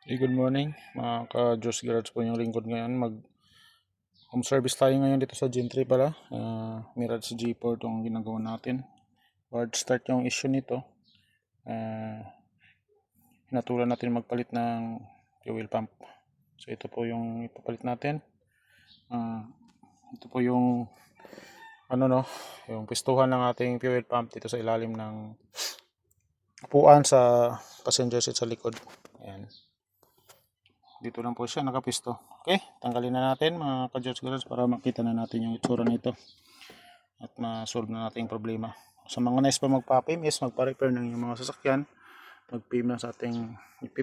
Good morning mga ka-Diyos Garage po yung lingkod ngayon. Home service tayo ngayon dito sa Gentry pala. Mirage G4 itong ginagawa natin. Hard start yung issue nito. Hinatulan natin magpalit ng fuel pump. So ito po yung ipapalit natin. Ito po yung yung pistuhan ng ating fuel pump dito sa ilalim ng upuan sa passenger seat sa likod. Ayan. Dito lang po siya nakapisto. Okay, tanggalin na natin mga ka-Diyos Garage para makita na natin yung itsura nito at ma-solve na natin yung problema. Sa mga nais pa magpa-PIM is magpa-repair ng yung mga sasakyan, mag-PIM na sa ating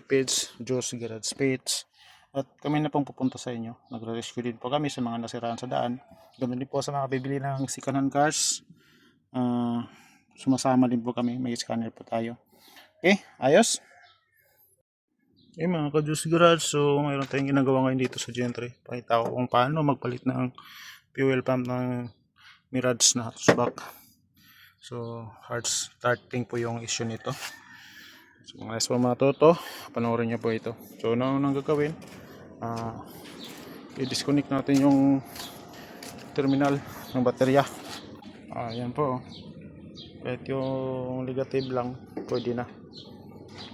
page, Diyos Garage page, at kami na pong pupunta sa inyo. Nagre-rescue din po kami sa mga nasiraan sa daan. Ganun din po sa mga bibili ng second hand cars. Sumasama din po kami, may scanner po tayo. Okay, ayos. Mga ka-Diyos Garage, so mayroon tayong ginagawa ngayon dito sa Gentry. Pakita ko kung paano magpalit ng fuel pump ng Mirage na hatchback. So hard starting po yung issue nito. So mga nais pa matuto, panoorin nyo po ito. So ano nang gagawin? I-disconnect natin yung terminal ng baterya. Yan po. Kahit yung negative lang, pwede na.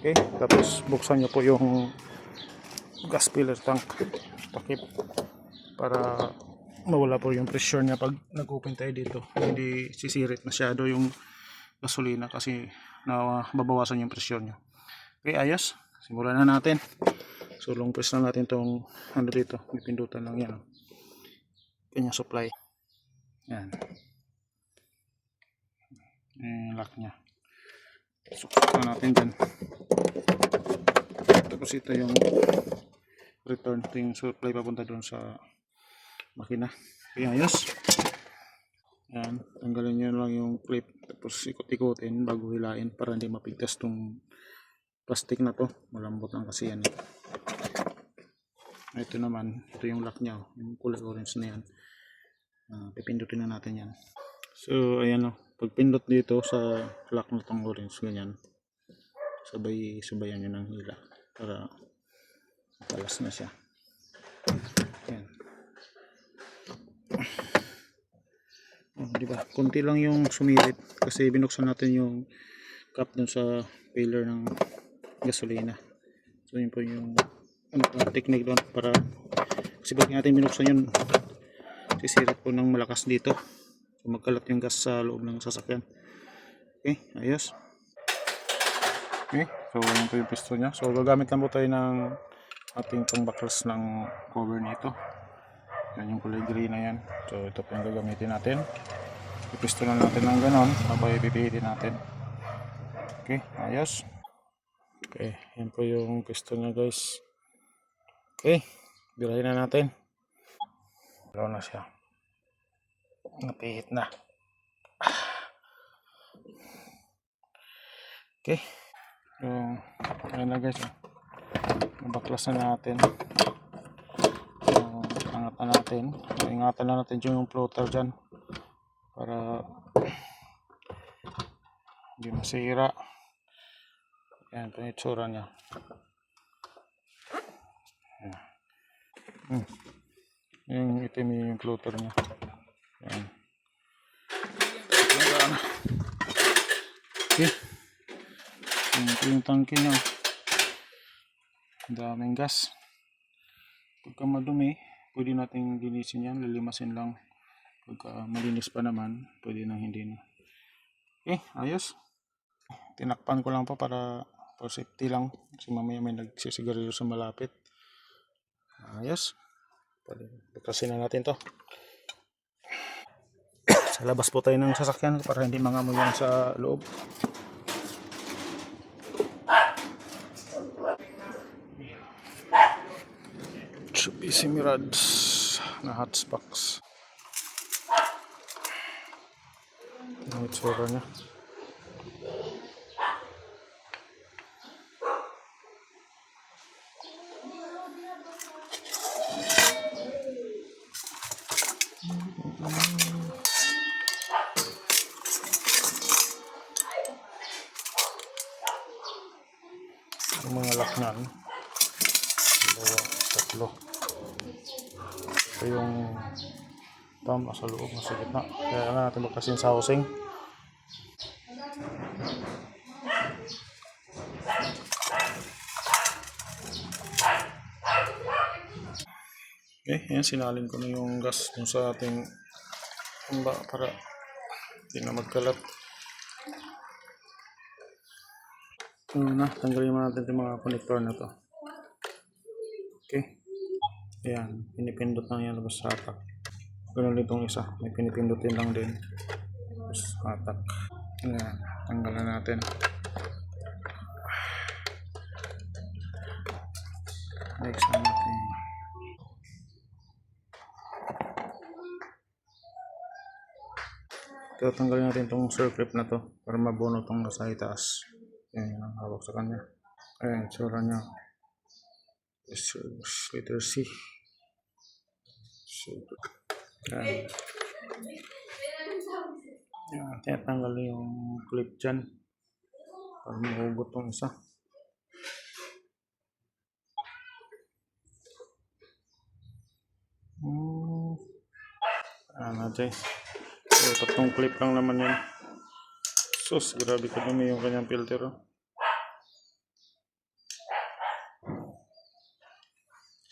Okay, tapos buksan nyo po yung gas filler tank, takip, para mawala po yung pressure niya pag nag-open tayo dito. Hindi sisirit masyado yung gasolina kasi babawasan yung pressure niya. Okay, ayos. Simulan na natin. So long press na natin tong dito, may pindutan lang yan. Kanya supply. Yan. Yung lock niya. Suksok na natin dyan. Tapos ito yung return, ito yung supply papunta doon sa makina. Okay, ayos. Yan, tanggalin nyo lang yung clip, tapos ikot-ikotin bago hilain para hindi mapigtas tong plastic na to. Malambot lang kasi yan. Ito naman, ito yung lock nya, yung kulay orange na yan. Pipindutin na natin yan. So ayan o, pag pindot dito sa lock na tong orange, ganyan, sabayan nyo ng hila para matalas na siya. Ayan. Diba? Kunti lang yung sumirit kasi binuksan natin yung cap dun sa filler ng gasolina. So yun po yung technique doon, para kasi pag natin binuksan yun, sisirit po ng malakas dito. So magkalat yung gas sa loob ng sasakyan. Okay, ayos. Okay, so yun po yung piston nya. So gagamit lang po tayo ng ating pangbaklas ng cover nito. Yan yung kulay gray na yan. So ito po yung gagamitin natin. Ipistonan natin ng ganon, tapos ipipihitin natin. Okay, ayos. Okay, yan po yung piston nya guys. Okay, birahin na natin. Wala na siya. Napihit na. Okay. So, ayan na guys. Nabaklas na natin. Angatan natin. Ingatan na natin yung floater dyan para hindi masira. Ayan po yung itsura nya. Yung itim yung floater nya. Ayan. Okay. Ito yung tangke nya. Daming gas. Pagka madumi, pwede natin linisin yan, lilimasin lang. Pagka malinis pa naman, pwede nang hindi na. Okay, ayos. Tinakpan ko lang po para for safety lang, kasi mamaya may nagsisigarilyo sa malapit. Ayos. Bukasin na natin to. Sa labas po tayo ng sasakyan para hindi mangamoy yan sa loob. Mitsubishi Mirage na hatchbox. Ang itsura nya. Yung mga lock nyan. dalawa, tatlo. Ito yung tama sa loob, nasa gitna. Kaya nga natin magkasin sa housing. Okay, yan, sinalin ko na yung gas dun sa ating humba para hindi na magkalat. Na, tanggalin mo natin yung mga connector na to. Okay. Ayan, pinipindot lang yan tapos hatak. Ganun din itong isa, may pinipindutin lang din. Tapos hatak. Ayan, tanggalan natin. Next natin. Tatanggalin natin itong circlip na to para mabuno itong nasa itaas. Yan ang hawak sa kanya. Ayan, tsura niya. Letter C. Ayan. Ayan, tinatanggal yung clip dyan para mahugot itong isa. Ayan natin. So, tatlong clip lang naman yan. Sus, grabe ka dumi yung kanyang filter. Oh.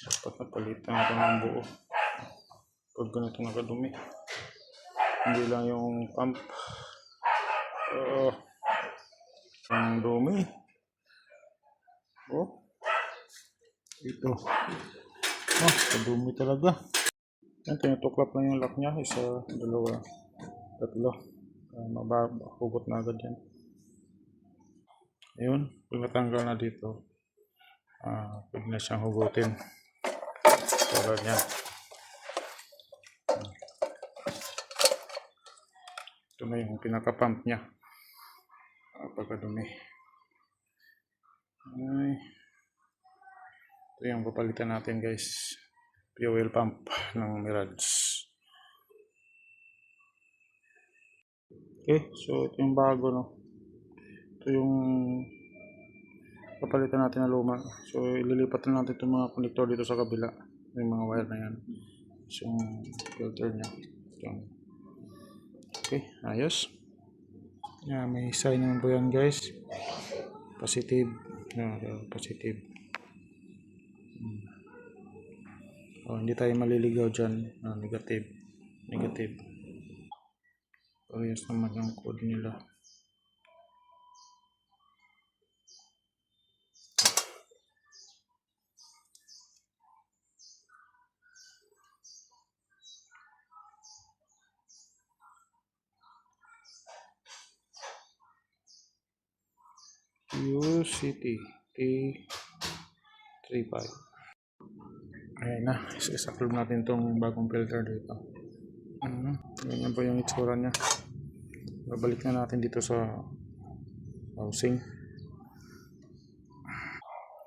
Dapat napalitan natin ang buo. Pag ganito nakadumi. Hindi lang yung pump. Ang dumi. Oh. Ito. Oh, kadumi talaga. Yan, tinutuklap lang yung lock niya. Isa, dalawa, tatlo. Mabahugot na agad yan. Ayun, pag natanggal na dito, pwede na siyang hugutin. Tulad yan. Ito na yung pinaka-pump niya. Pagkadumi. Ay. Ito yung papalitan natin guys. Fuel pump ng Mirage. Okay, so ito yung bago, no. Ito yung papalitan natin na luma. So ililipat na natin itong mga connector dito sa kabila. Yung mga wire na yan. So, yung filter niya. Okay, ayos. Yan, may sign naman po yan guys. Positive. Positive. Hindi tayo maliligaw dyan. Negative. Negative. Parehas naman yung code nila. UCT T35. Ayan na, isa-club natin itong bagong filter dito. Ganyan po yung itsura nya. Babalik na natin dito sa housing.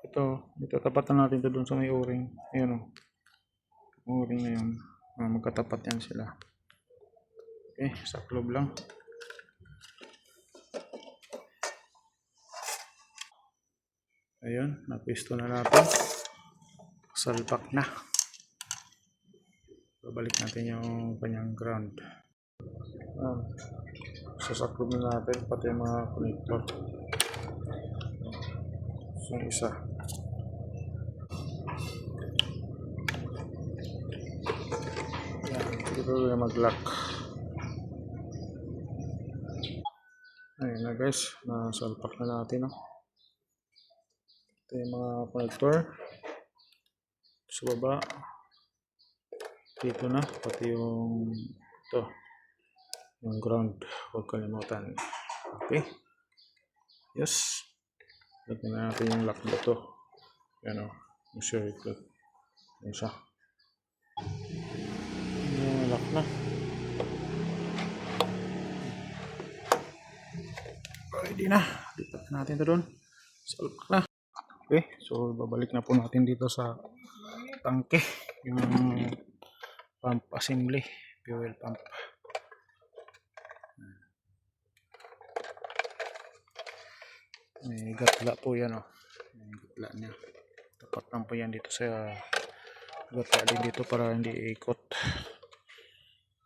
Ito tapatan natin ito dun sa may o-ring. Ayan o, o-ring na yun. Magkatapat yan sila. Okay, isa-club lang. Ayun, napisto na natin. Salpak na. Babalik natin yung kanyang ground. Sasaklob na natin pati yung mga connector. So, yung isa. Yan, dito na mag-lock. Ayun na guys, nasalpak na natin. Ito yung mga connector. Sa baba. Dito na, pati yung ito. Yung ground, huwag kalimutan. Okay. Yes. Lagyan na natin yung lock dito. Yan o. Yung circuit. Yung isa. Yung lock na. Ready na. Lipat natin ito doon. Salpak na. Okay. So, babalik na po natin dito sa tangke. Yung pump assembly. Fuel pump. May gatla po yan o. May gatla niya. Tapat lang po yan dito sa gatla din dito para hindi ikot.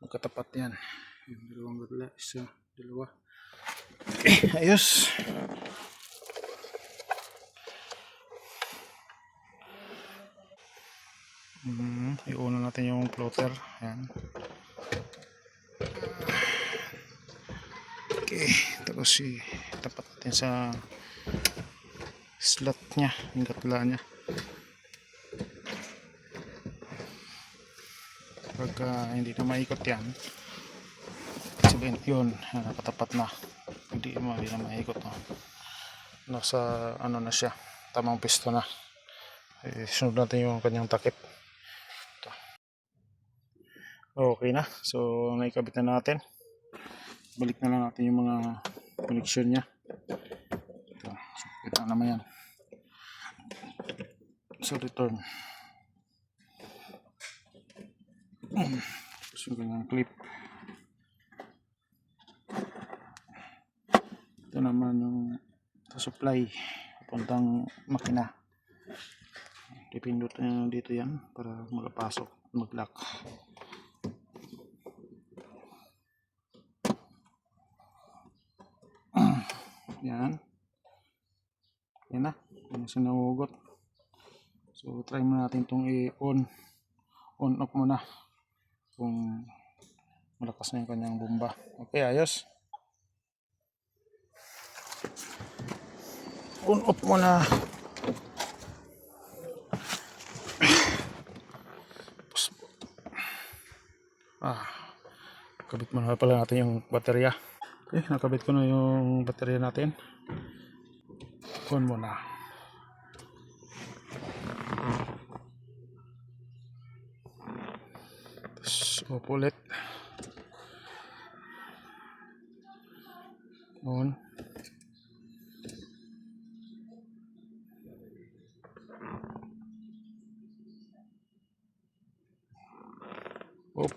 Magkatapat yan. Yung dalawang gatla, isa, dalawa. Okay, ayos. Iuna natin yung floater. Ayan. Okay, tapos tapat natin sa slot nya, yung gatla nya. Pagka hindi na maikot yan, sabihin yun, nakatapat na. Hindi na maikot. No? Nasa ano na siya, tamang pisto na. Sunod natin yung kanyang takip. Ito. Okay na, so naikabit na natin. Balik na lang natin yung mga connection nya. Ito, so kita naman yan. So return. Tapos yung kanyang clip. Ito naman yung supply papuntang makina. Dipindot na dito yan para makapasok, mag-lock. Yan. Yan na. Yan na siya nahugot. So try mo natin itong i-on off muna kung malakas na yung kanyang bomba. Okay, ayos. On off muna. Kabit muna pala natin yung baterya. Okay, nakabit ko na yung baterya natin. On muna. Tapos off ulit. On. Off.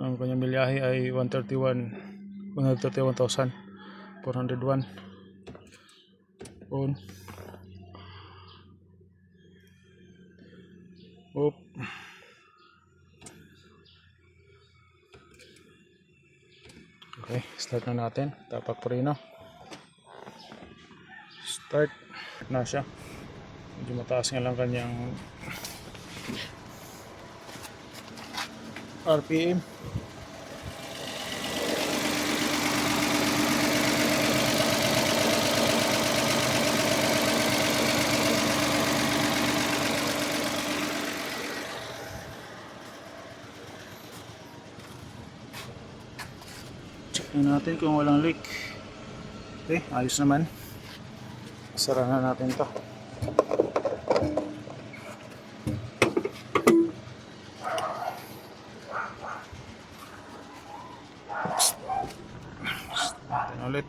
Ang kanyang milyahe ay 131,401. On. Off. Okay, start na natin. Tapak preno. Start na siya. Medyo mataas nga lang kanyang RPM. Check na natin kung walang leak. Okay, ayos naman. Sara na natin to. Ulit.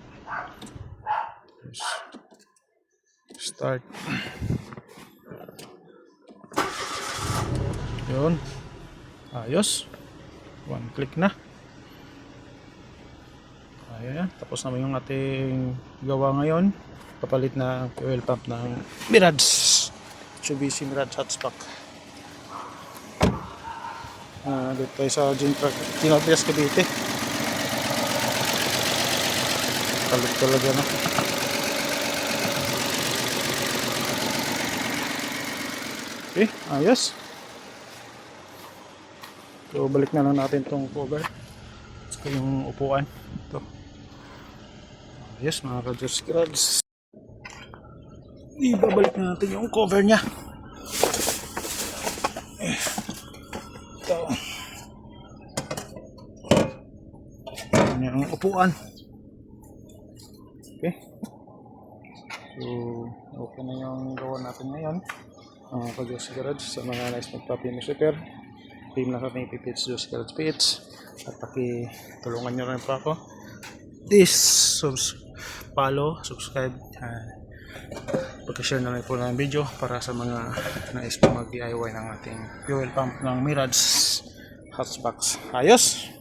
Start. Yun. Ayos. One click na. Ayan. Tapos naman yung ating gawa ngayon. Kapalit na fuel pump ng Mirage. Mitsubishi Mirage Hatchback. Dito tayo sa Ginopias Cavite. Kalit talaga na. Okay, ayos. So balik na lang natin tong cover. Saka yung upuan. Ito. Ayos mga ka-Diyos Grads. Ibabalik na natin yung cover nya. Ito. Yung upuan. Okay. So, okay na yung gawa natin ngayon. Pag-Diyos Garage sa mga nice magpa-finish repair. Team lang kami ipipits Diyos Garage PH. At pakitulungan nyo rin pa ako. Please, follow, subscribe. Pag-share na rin po ng video para sa mga nais po mag-DIY ng ating fuel pump ng Mirage Hatchback. Ayos!